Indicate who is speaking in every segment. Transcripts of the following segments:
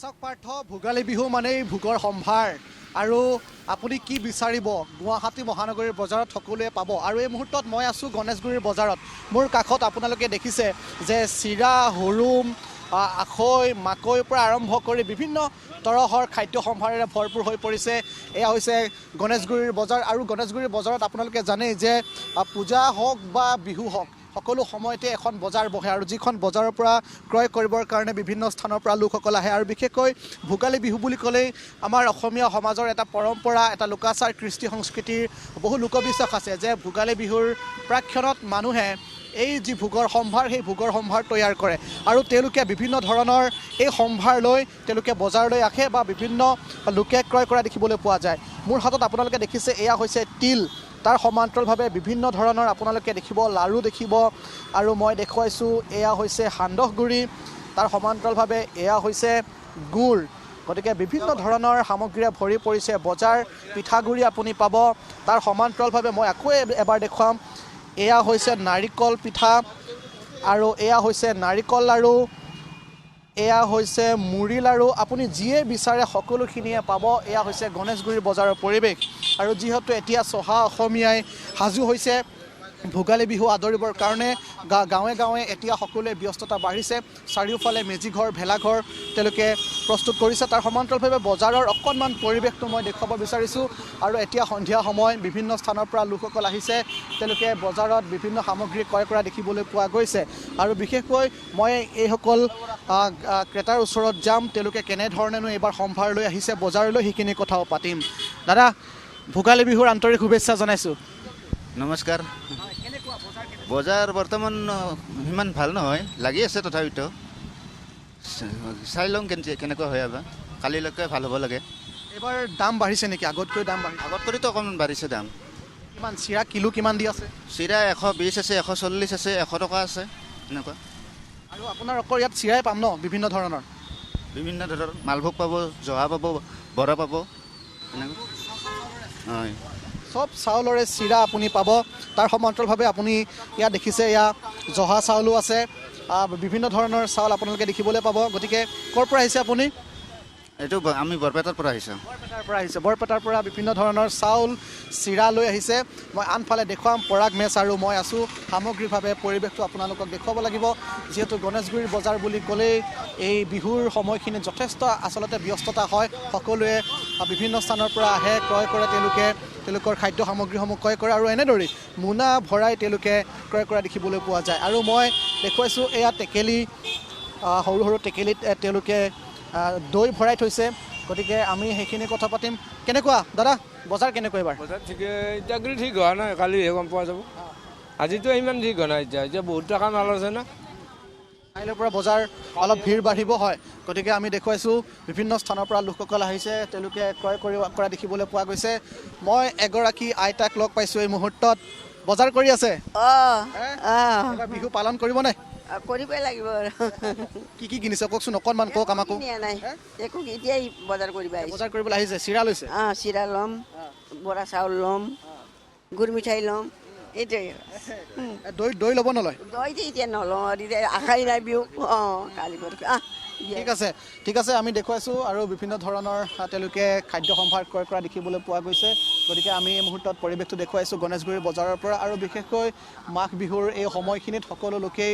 Speaker 1: চাওক পাৰ্থ ভোগালী বিহু মানেই ভোগৰ সম্ভাৰ আৰু আপুনি কি বিচাৰিব গুৱাহাটী মহানগৰীৰ বজাৰত সকলোৱে পাব আৰু এই মুহূৰ্তত মই আছোঁ গণেশগুৰিৰ বজাৰত মোৰ কাষত আপোনালোকে দেখিছে যে চিৰা হুৰুম আখৈ মাকৈৰ পৰা আৰম্ভ কৰি বিভিন্ন তৰহৰ খাদ্য সম্ভাৰেৰে ভৰপূৰ হৈ পৰিছে এয়া হৈছে গণেশগুৰিৰ বজাৰ আৰু গণেশগুৰিৰ বজাৰত আপোনালোকে জানেই যে পূজা হওক বা বিহু হওক সকলো সময়তে এখন বজাৰ বহে আৰু যিখন বজাৰৰ পৰা ক্ৰয় কৰিবৰ কাৰণে বিভিন্ন স্থানৰ পৰা লোকসকল আহে আৰু বিশেষকৈ ভোগালী বিহু বুলি ক'লেই আমাৰ অসমীয়া সমাজৰ এটা পৰম্পৰা এটা লোকাচাৰ কৃষ্টি সংস্কৃতিৰ বহু লোকবিশ্বাস আছে যে ভোগালী বিহুৰ প্ৰাক্ষণত মানুহে এই যি ভোগৰ সম্ভাৰ সেই ভোগৰ সম্ভাৰ তৈয়াৰ কৰে আৰু তেওঁলোকে বিভিন্ন ধৰণৰ এই সম্ভাৰ লৈ তেওঁলোকে বজাৰলৈ আহে বা বিভিন্ন লোকে ক্ৰয় কৰা দেখিবলৈ পোৱা যায় মোৰ হাতত আপোনালোকে দেখিছে এয়া হৈছে তিল তাৰ সমান্তৰালভাৱে বিভিন্ন ধৰণৰ আপোনালোকে দেখিব লাড়ু দেখিব আৰু মই দেখুৱাইছোঁ এয়া হৈছে সান্দহ গুড়ি তাৰ সমান্তৰালভাৱে এয়া হৈছে গুড় গতিকে বিভিন্ন ধৰণৰ সামগ্ৰীৰে ভৰি পৰিছে বজাৰ পিঠাগুড়ি আপুনি পাব তাৰ সমান্তৰালভাৱে মই আকৌ এবাৰ দেখুৱাম এয়া হৈছে নাৰিকল পিঠা আৰু এয়া হৈছে নাৰিকল লাড়ু এয়া হৈছে মুড়ি লাড়ু আপুনি যিয়ে বিচাৰে সকলোখিনিয়ে পাব এয়া হৈছে গণেশগুৰি বজাৰৰ পৰিৱেশ আৰু যিহেতু এতিয়া চহা অসমীয়াই সাজু হৈছে ভোগালী বিহু আদৰিবৰ কাৰণে গাঁৱে গাঁৱে এতিয়া সকলোৱে ব্যস্ততা বাঢ়িছে চাৰিওফালে মেজিঘৰ ভেলাঘৰ তেওঁলোকে প্ৰস্তুত কৰিছে তাৰ সমান্তৰালভাৱে বজাৰৰ অকণমান পৰিৱেশটো মই দেখুৱাব বিচাৰিছোঁ আৰু এতিয়া সন্ধিয়া সময় বিভিন্ন স্থানৰ পৰা লোকসকল আহিছে তেওঁলোকে বজাৰত বিভিন্ন সামগ্ৰী ক্ৰয় কৰা দেখিবলৈ পোৱা গৈছে আৰু বিশেষকৈ মই এইসকল ক্ৰেতাৰ ওচৰত যাম তেওঁলোকে কেনেধৰণেনো এইবাৰ সম্ভাৰ লৈ আহিছে বজাৰলৈ সেইখিনি কথাও পাতিম দাদা ভোগালী বিহুৰ আন্তৰিক শুভেচ্ছা জনাইছোঁ
Speaker 2: নমস্কাৰ বজাৰ বৰ্তমান সিমান ভাল নহয় লাগি আছে তথাপিতো চাই লওঁ কেনেকুৱা হয় এবাৰ কালিলৈকে ভাল হ'ব লাগে
Speaker 1: এইবাৰ দাম বাঢ়িছে নেকি আগতকৈ দাম বাঢ়িছে
Speaker 2: আগতকৈতো অকণমান বাঢ়িছে দাম
Speaker 1: কিমান চিৰা কিলো কিমান দি আছে
Speaker 2: চিৰা 120 আছে 140 আছে 100 টকা আছে এনেকুৱা
Speaker 1: আৰু আপোনাৰ অকল ইয়াত চিৰাই পাম ন বিভিন্ন ধৰণৰ
Speaker 2: মালভোগ পাব জহা পাব বৰা পাব এনেকুৱা হয়
Speaker 1: সব চাউলৰে চিৰা আপুনি পাব তাৰ সমান্তৰালভাৱে আপুনি ইয়াত দেখিছে এয়া জহা চাউলো আছে বিভিন্ন ধৰণৰ চাউল আপোনালোকে দেখিবলৈ পাব গতিকে ক'ৰ পৰা আহিছে আপুনি
Speaker 2: এইটো আমি বৰপেটাৰ পৰা আহিছোঁ
Speaker 1: বৰপেটাৰ পৰা বিভিন্ন ধৰণৰ চাউল চিৰা লৈ আহিছে মই আনফালে দেখুৱাম পৰাগ মেচ আৰু মই আছোঁ সামগ্ৰিকভাৱে পৰিৱেশটো আপোনালোকক দেখুৱাব লাগিব যিহেতু গণেশগুৰিৰ বজাৰ বুলি ক'লেই এই বিহুৰ সময়খিনিত যথেষ্ট আচলতে ব্যস্ততা হয় সকলোৱে বিভিন্ন স্থানৰ পৰা আহে ক্ৰয় কৰে তেওঁলোকৰ খাদ্য সামগ্ৰীসমূহ ক্ৰয় কৰে আৰু এনেদৰেই মোনা ভৰাই তেওঁলোকে ক্ৰয় কৰা দেখিবলৈ পোৱা যায় আৰু মই দেখুৱাইছোঁ এয়া টেকেলি সৰু সৰু টেকেলিত তেওঁলোকে দৈ ভৰাই থৈছে গতিকে আমি সেইখিনি কথা পাতিম কেনেকুৱা দাদা বজাৰ কেনেকুৱা এইবাৰ
Speaker 3: বজাৰ ঠিকে এতিয়া ঠিক হোৱা নাই কালিহে গম পোৱা যাব আজিতো ইমান ঠিক হোৱা নাই এতিয়া বহুত টকা মাল আছে না
Speaker 1: কাইলৈৰ পৰা বজাৰ অলপ ভিৰ বাঢ়িব হয় গতিকে আমি দেখুৱাইছোঁ বিভিন্ন স্থানৰ পৰা লোকসকল আহিছে তেওঁলোকে ক্ৰয় কৰা দেখিবলৈ পোৱা গৈছে মই এগৰাকী আইতাক লগ পাইছোঁ এই মুহূৰ্তত বজাৰ কৰি আছে এইবাৰ বিহু পালন কৰিবনে
Speaker 4: কৰিবই লাগিব আৰু
Speaker 1: কি কি কিনিছে কওকচোন অকণমান কওক আমাকো
Speaker 4: একো এতিয়াই বজাৰ
Speaker 1: কৰিবলৈ আহিছে চিৰা লৈছে
Speaker 4: চিৰা ল'ম বৰা চাউল ল'ম গুৰ মিঠাই ল'ম এইটোৱে
Speaker 1: দৈ ল'ব নলয়
Speaker 4: দৈটো এতিয়া নলওঁ এতিয়া আশাই নাই বিহু কালি
Speaker 1: ঠিক আছে আমি দেখুৱাইছোঁ আৰু বিভিন্ন ধৰণৰ তেওঁলোকে খাদ্য সম্ভাৰ ক্ৰয় কৰা দেখিবলৈ পোৱা গৈছে গতিকে আমি এই মুহূৰ্তত পৰিৱেশটো দেখুৱাইছোঁ গণেশগুৰি বজাৰৰ পৰা আৰু বিশেষকৈ মাঘ বিহুৰ এই সময়খিনিত সকলো লোকেই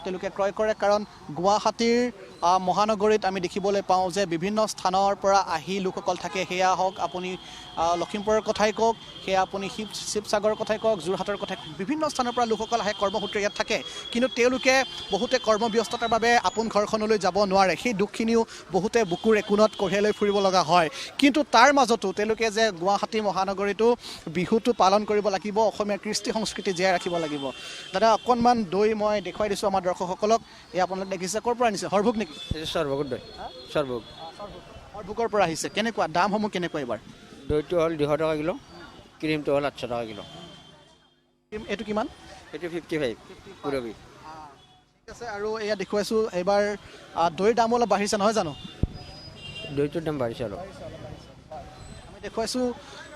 Speaker 1: তেওঁলোকে ক্ৰয় কৰে কাৰণ গুৱাহাটীৰ মহানগৰীত আমি দেখিবলৈ পাওঁ যে বিভিন্ন স্থানৰ পৰা আহি লোকসকল থাকে সেয়া হওক আপুনি লখিমপুৰৰ কথাই কওক সেয়া আপুনি শিৱসাগৰৰ কথাই কওক যোৰহাটৰ কথাই কওক বিভিন্ন স্থানৰ পৰা লোকসকল আহে কৰ্মসূত্ৰে ইয়াত থাকে কিন্তু তেওঁলোকে বহুতে কৰ্মব্যস্ততাৰ বাবে আপোন ঘৰখনলৈ যাব নোৱাৰে সেই দুখখিনিও বহুতে বুকুৰ একোণত কঢ়িয়াই লৈ ফুৰিব লগা হয় কিন্তু তাৰ মাজতো তেওঁলোকে যে গুৱাহাটী মহানগৰীতো বিহুটো পালন কৰিব লাগিব অসমীয়া কৃষ্টি সংস্কৃতি জীয়াই ৰাখিব লাগিব দাদা অকণমান দৈ মই দেখুৱাই দিছোঁ আমাৰ দৰ্শকসকলক এই আপোনালোকে দেখিছে ক'ৰ পৰা আনিছে হৰভোগ নেকি হৰভোগৰ পৰা আহিছে কেনেকুৱা দামসমূহ কেনেকুৱা এইবাৰ
Speaker 3: দৈটো হ'ল 200 টকা কিলো ক্ৰীমটো হ'ল 800 টকা কিলো
Speaker 1: এইটো কিমান
Speaker 3: এইটো 55 পুৰবী
Speaker 1: ঠিক আছে আৰু এয়া দেখুৱাইছোঁ এইবাৰ দৈৰ দাম অলপ বাঢ়িছে নহয় জানো
Speaker 3: দৈটোৰ দাম বাঢ়িছে অলপ
Speaker 1: আমি দেখুৱাইছোঁ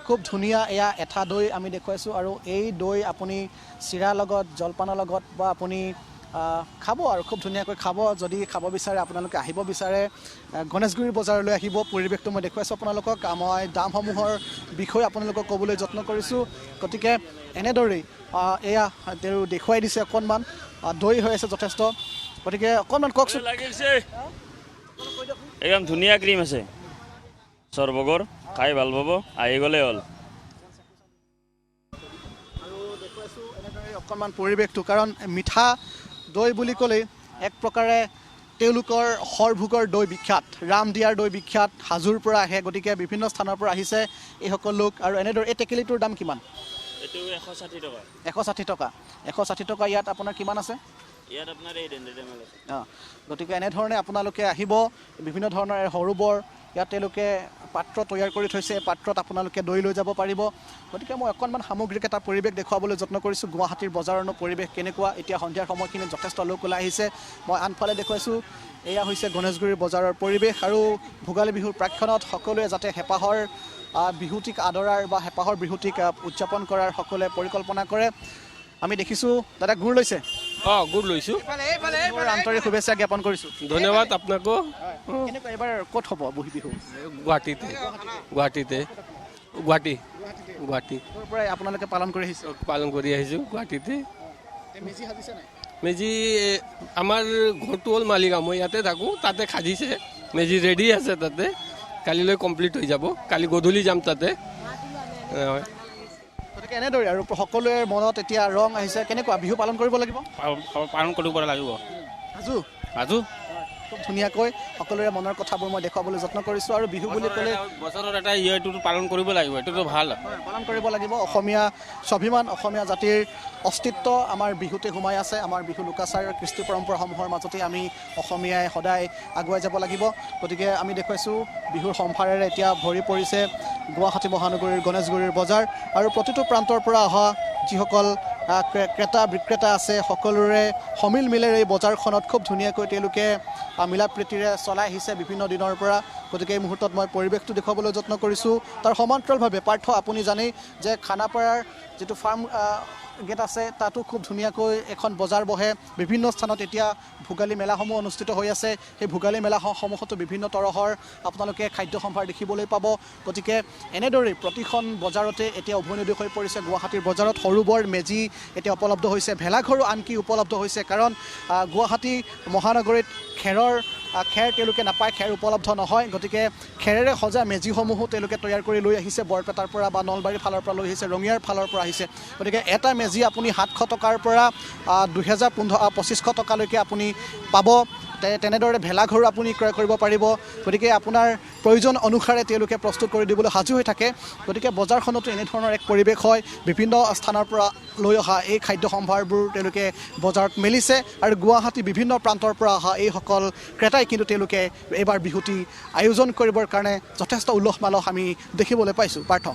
Speaker 1: খুব ধুনীয়া এয়া এঠা দৈ আমি দেখুৱাইছোঁ আৰু এই দৈ আপুনি চিৰাৰ লগত জলপানৰ লগত বা আপুনি খাব আৰু খুব ধুনীয়াকৈ খাব যদি খাব বিচাৰে আপোনালোকে আহিব বিচাৰে গণেশগুৰি বজাৰলৈ আহিব পৰিৱেশটো মই দেখুৱাইছোঁ আপোনালোকক মই দামসমূহৰ বিষয়ে আপোনালোকক ক'বলৈ যত্ন কৰিছোঁ গতিকে এনেদৰেই এয়া তেওঁ দেখুৱাই দিছে অকণমান দৈ হৈ আছে যথেষ্ট গতিকে অকণমান কওকচোন
Speaker 5: লাগিছে একদম ধুনীয়া ক্ৰীম আছে সৰ্বগৰ খাই ভাল পাব আহি গ'লে হ'ল
Speaker 1: আৰু দেখুৱাইছোঁ এনেদৰে অকণমান পৰিৱেশটো কাৰণ মিঠা দৈ বুলি ক'লেই এক প্ৰকাৰে তেওঁলোকৰ সৰভোগৰ দৈ বিখ্যাত ৰামদিয়াৰ দৈ বিখ্যাত হাজোৰ পৰা আহে গতিকে বিভিন্ন স্থানৰ পৰা আহিছে এইসকল লোক আৰু এনেদৰে এই টেকেলিটোৰ দাম কিমান
Speaker 5: এইটো 160 টকা
Speaker 1: 160 টকা 160 টকা ইয়াত আপোনাৰ কিমান আছে
Speaker 5: ইয়াত আপোনাৰ 800 ml আছে
Speaker 1: গতিকে এনেধৰণে আপোনালোকে আহিব বিভিন্ন ধৰণৰ সৰু বৰ ইয়াত তেওঁলোকে পাত্ৰ তৈয়াৰ কৰি থৈছে পাত্ৰত আপোনালোকে দৈ লৈ যাব পাৰিব গতিকে মই অকণমান সামগ্ৰিক এটা পৰিৱেশ দেখুৱাবলৈ যত্ন কৰিছোঁ গুৱাহাটীৰ বজাৰৰ পৰিৱেশ কেনেকুৱা এতিয়া সন্ধিয়াৰ সময়খিনিত যথেষ্ট লোক ওলাই আহিছে মই আনফালে দেখুৱাইছোঁ এয়া হৈছে গণেশগুৰিৰ বজাৰৰ পৰিৱেশ আৰু ভোগালী বিহুৰ প্ৰাক্ষণত সকলোৱে যাতে হেঁপাহৰ বিহুটিক আদৰাৰ বা হেঁপাহৰ বিহুটিক উদযাপন কৰাৰ সকলোৱে পৰিকল্পনা কৰে আমি দেখিছোঁ দাদা গুৰ লৈছে
Speaker 3: গুড় লৈছোঁ
Speaker 1: মোৰ আন্তৰিক শুভেচ্ছা জ্ঞাপন কৰিছোঁ
Speaker 3: ধন্যবাদ আপোনাকো
Speaker 1: কেনেকুৱা এইবাৰ ক'ত হ'ব বহি বিহু
Speaker 3: গুৱাহাটীতে গুৱাহাটী
Speaker 1: ক'ৰ পৰাই আপোনালোকে পালন কৰি আহিছে
Speaker 3: পালন কৰি আহিছোঁ গুৱাহাটীতে
Speaker 1: মেজি সাজিছে নাই
Speaker 3: মেজি আমাৰ ঘৰটো হ'ল মালিগাঁও মই ইয়াতে থাকোঁ তাতে সাজিছে মেজি ৰেডি আছে তাতে কালিলৈ কমপ্লিট হৈ যাব কালি গধূলি যাম তাতে
Speaker 1: গতিকে এনেদৰে আৰু সকলোৰে মনত এতিয়া ৰং আহিছে কেনেকুৱা বিহু পালন কৰিব লাগিব
Speaker 5: পালন কৰিব লাগিব
Speaker 1: সাজু
Speaker 5: সাজু
Speaker 1: খুব ধুনীয়াকৈ সকলোৰে মনৰ কথাবোৰ মই দেখুৱাবলৈ যত্ন কৰিছোঁ আৰু বিহু বুলি ক'লে
Speaker 5: বছৰত এটা ইয়েৰটো পালন কৰিব লাগিব এইটোতো ভাল
Speaker 1: পালন কৰিব লাগিব অসমীয়া স্বাভিমান অসমীয়া জাতিৰ অস্তিত্ব আমাৰ বিহুতে সোমাই আছে আমাৰ বিহু লোকাচাৰ কৃষ্টি পৰম্পৰাসমূহৰ মাজতে আমি অসমীয়াই সদায় আগুৱাই যাব লাগিব গতিকে আমি দেখুৱাইছোঁ বিহুৰ সম্ভাৰেৰে এতিয়া ভৰি পৰিছে গুৱাহাটী মহানগৰীৰ গণেশগুৰিৰ বজাৰ আৰু প্ৰতিটো প্ৰান্তৰ পৰা অহা যিসকল ক্ৰেতা বিক্ৰেতা আছে সকলোৰে সমিল মিলেৰে এই বজাৰখনত খুব ধুনীয়াকৈ তেওঁলোকে মিলা প্ৰীতিৰে চলাই আহিছে বিভিন্ন দিনৰ পৰা গতিকে এই মুহূৰ্তত মই পৰিৱেশটো দেখুৱাবলৈ যত্ন কৰিছোঁ তাৰ সমান্তৰালভাৱে পাৰ্থ আপুনি জানেই যে খানাপাৰাৰ যিটো ফাৰ্ম গেট আছে তাতো খুব ধুনীয়াকৈ এখন বজাৰ বহে বিভিন্ন স্থানত এতিয়া ভোগালী মেলাসমূহ অনুষ্ঠিত হৈ আছে সেই ভোগালী মেলাসমূহতো বিভিন্ন তৰহৰ আপোনালোকে খাদ্য সম্ভাৰ দেখিবলৈ পাব গতিকে এনেদৰেই প্ৰতিখন বজাৰতে এতিয়া উভৈনদী হৈ পৰিছে গুৱাহাটীৰ বজাৰত সৰু বৰ মেজি এতিয়া উপলব্ধ হৈছে ভেলাঘৰো আনকি উপলব্ধ হৈছে কাৰণ গুৱাহাটী মহানগৰীত খেৰ তেওঁলোকে নাপায় খেৰ উপলব্ধ নহয় গতিকে খেৰেৰে সজা মেজিসমূহো তেওঁলোকে তৈয়াৰ কৰি লৈ আহিছে বৰপেটাৰ পৰা বা নলবাৰীৰ ফালৰ পৰা লৈ আহিছে ৰঙিয়াৰ ফালৰ পৰা আহিছে গতিকে এটা মেজি আপুনি 700 টকাৰ পৰা 2500 টকালৈকে আপুনি পাব তেনেদৰে ভেলাঘৰো আপুনি ক্ৰয় কৰিব পাৰিব গতিকে আপোনাৰ প্ৰয়োজন অনুসাৰে তেওঁলোকে প্ৰস্তুত কৰি দিবলৈ সাজু হৈ থাকে গতিকে বজাৰখনতো এনেধৰণৰ এক পৰিৱেশ হয় বিভিন্ন স্থানৰ পৰা লৈ অহা এই খাদ্য সম্ভাৰবোৰ তেওঁলোকে বজাৰত মেলিছে আৰু গুৱাহাটী বিভিন্ন প্ৰান্তৰ পৰা অহা এইসকল ক্ৰেতাই কিন্তু তেওঁলোকে এইবাৰ বিহুটি আয়োজন কৰিবৰ কাৰণে যথেষ্ট উলহ মালহ আমি দেখিবলৈ পাইছোঁ পাৰ্থ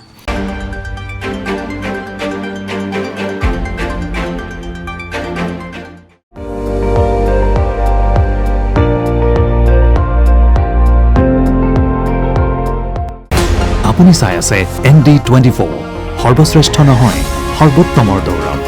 Speaker 6: আপুনি চাই আছে ND24 সৰ্বশ্ৰেষ্ঠ নহয় সৰ্বোত্তমৰ দৌৰত